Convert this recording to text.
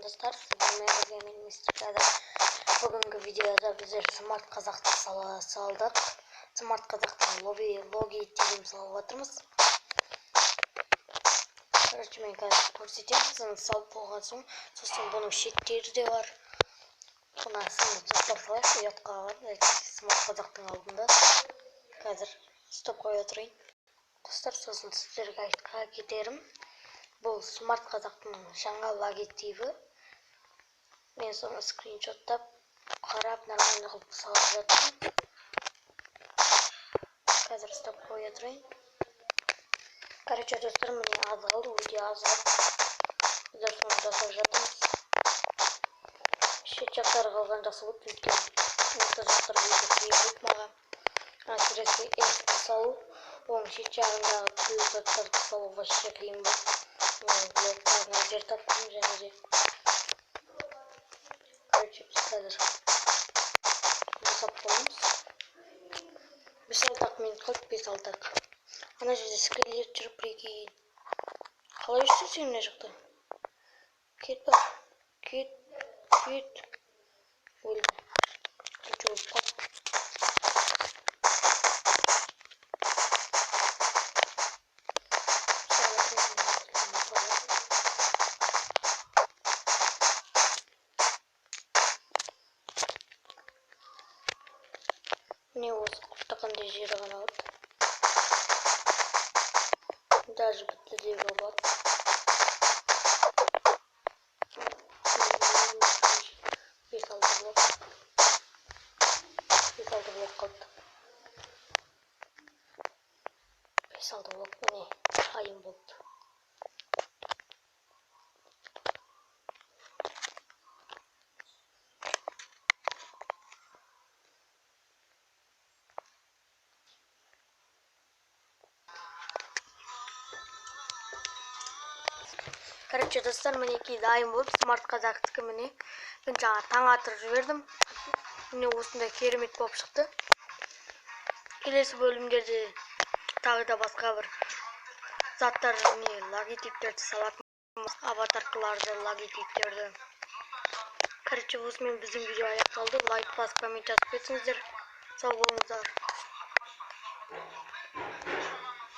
достар, сіздермен мен мистер Кадр. Бүгінгі видеода біздер смарт қазақты салдық. Смарт қазақтың логи тегін салып отырмыз. Короче, мен қазір көрсетемін. Сіздің салып болған соң, сосын бұның шеттері де бар. Бұны сізді тастап салайық, ұятқа бар. Смарт қазақтың алдында. Қазір стоп қоя тұрайын. Достар, сосын сіздерге айтқа кетерім. Бұл смарт қазақтың жаңа логотипі. Мен соны скриншоттап, қарап, нормально қылып салып жатырмын. Қазір стоп қоя тұрайын. Короче, достар, міне аз қалды, өте аз қалды. Біздер соны жасап жатырмыз. Шет жақтары қалған жақсы болды, өйткені орта жақтары өте қиын болды маған. Әсіресе эсті салу, оның шет жағындағы түрлі заттарды салу вообще қиын болды. Блоктарына жер таптым және де. Короче, біз қазір жасап қоямыз. 5-6 минут қалды, 5-6. Ана жерде скелет жүріп прикинь. Қалай жүрсің сен мына жақта? Кет бар. Кет. Өлді. Короче, өліп қалды. Мне осы құттықындай жері ғана алды. Даже бітті деуге болады. 5-6 блок. 5-6 блок қалды. 5-6 блок міне қайын болды. Короче, достар, мінекей дайын болып, смарт қазақтікі міне. Мен жаңа таң атырып жібердім. Міне осындай керемет болып шықты. Келесі бөлімдерде тағы да басқа бір заттар, логотиптерді салатын, аватаркаларды, логотиптерді. Короче, осымен біздің видео аяқталды. Лайк басып, коммент жазып кетсіңіздер. Сау болыңыздар.